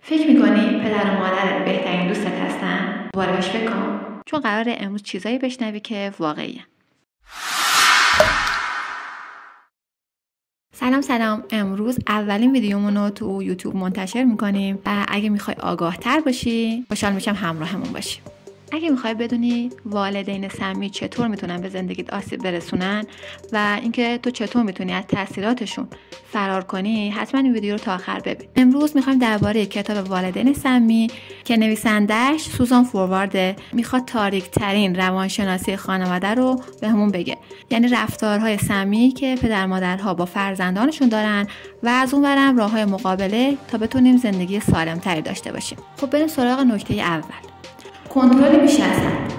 فکر میکنی پدر و مادرت بهترین دوستت هستن؟ دوباره بهش فکر کن، چون قراره امروز چیزایی بشنوی که واقعیه. سلام، امروز اولین ویدیومون رو تو یوتیوب منتشر میکنیم و اگه میخوای آگاه تر باشی خوشحال میشم همراهمون باشی. اگه میخوای بدونی والدین سمی چطور میتونن به زندگیت آسیب برسونن و اینکه تو چطور میتونی از تاثیراتشون فرار کنی، حتما این ویدیو رو تا آخر ببین. امروز میخوایم درباره کتاب والدین سمی که نویسنده‌اش سوزان فوروارد میخواد تاریک ترین روانشناسی خانواده رو بهمون بگه، یعنی رفتارهای سمی که پدر مادرها با فرزندانشون دارن و از اونورم راههای مقابله تا بتونیم زندگی سالم‌تری داشته باشیم. خب بریم سراغ نکته اول. کنترل بیش از حد.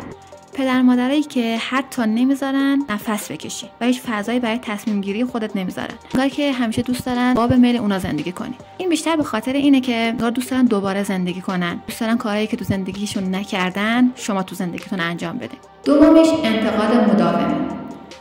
پدر مادرایی که حتی نمیذارن نفس بکشی و هیچ فضایی برای تصمیم گیری خودت نمیذارن، انگار که همیشه دوست دارن باب میل اونا زندگی کنی. این بیشتر به خاطر اینه که انگار دوست دارن دوباره زندگی کنن، دوست دارن کارهایی که تو زندگیشون نکردن شما تو زندگیتون انجام بدین. دومیش انتقاد مداوم.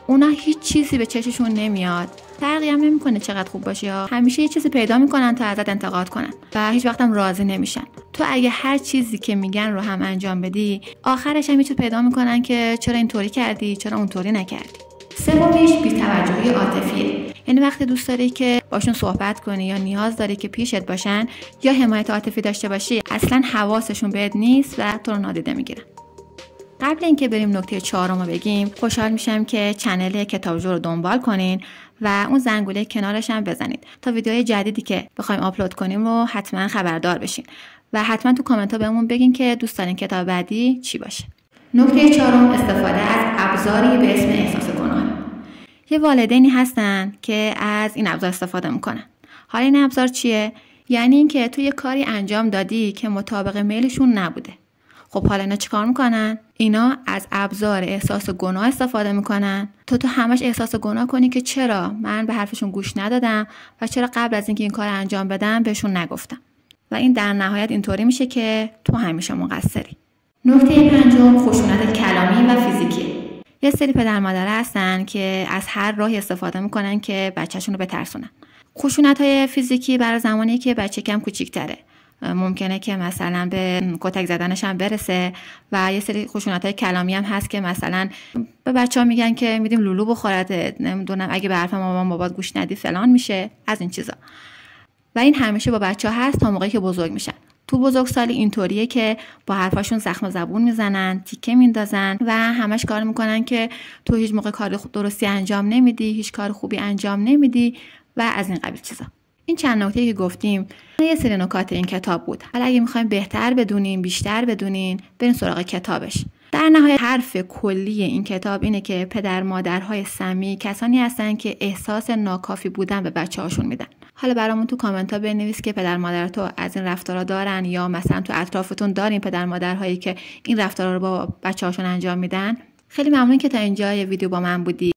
اونا هیچ چیزی به چششون نمیاد، فرقی هم نمیکنه چقدر خوب باشی ها، همیشه یه چیزی پیدا میکنن تا ازت انتقاد کنن و هیچ وقت هم راضی نمیشن. تو اگه هر چیزی که میگن رو هم انجام بدی، آخرش هم یه چیز پیدا میکنن که چرا اینطوری کردی، چرا اونطوری نکردی. سومیش بی‌توجهی عاطفیه، یعنی وقتی دوست داری که باشون صحبت کنی یا نیاز داری که پیشت باشن یا حمایت عاطفی داشته باشی، اصلا حواسشون بهت نیست و تو رو نادیده میگیرن. قبل اینکه بریم نکته 4 رو بگیم، خوشحال میشم که چنل کتابجو رو دنبال کنین و اون زنگوله کنارش هم بزنید تا ویدیوهای جدیدی که بخوایم آپلود کنیم رو حتما خبردار بشین و حتما تو کامنت ها بهمون بگین که دوست دارین کتاب بعدی چی باشه. نکته 4، استفاده از ابزاری به اسم احساس گناه. یه والدینی هستن که از این ابزار استفاده میکنن. حالا این ابزار چیه؟ یعنی اینکه تو یه کاری انجام دادی که مطابق میلشون نبوده. خب حالا اینا چیکار میکنن؟ اینا از ابزار احساس گناه استفاده میکنن تو همش احساس گناه کنی که چرا من به حرفشون گوش ندادم و چرا قبل از اینکه این کار انجام بدم بهشون نگفتم. و این در نهایت اینطوری میشه که تو همیشه مقصری. نکته 5، خشونت کلامی و فیزیکی. یه سری پدر مادر هستن که از هر راهی استفاده میکنن که بچه‌شون رو بترسونن. خشونت‌های فیزیکی برای زمانی که بچه کم کوچیک‌تره، ممکنه که مثلا به کتک زدنش هم برسه و یه سری خشونت‌های کلامی هم هست که مثلا به بچه‌ها میگن که میدیم لولو بخورد، نمیدونم اگه به حرف مامان بابات گوش ندی فلان میشه، از این چیزا. و این همیشه با بچه‌ها هست تا موقعی که بزرگ میشن. تو بزرگسالی اینطوریه که با حرفاشون زخم زبون میزنن، تیکه میندازن و همش کار میکنن که تو هیچ موقع کار درستی انجام نمیدی، هیچ کار خوبی انجام نمیدی و از این قبیل چیزا. این چند نکته که گفتیم یه سری نکات این کتاب بود. حالا اگه میخوایم بهتر بدونین، بیشتر بدونین، برین سراغ کتابش. در نهایت حرف کلی این کتاب اینه که پدر مادرهای سمی کسانی هستن که احساس ناکافی بودن به بچه‌هاشون میدن. حالا برامون تو کامنت ها بنویس که پدر مادر تو از این رفتارا دارن یا مثلا تو اطرافتون دارین پدر مادرهایی که این رفتارا رو با بچه‌هاشون انجام میدن. خیلی ممنون که تا اینجا ویدیو با من بودی.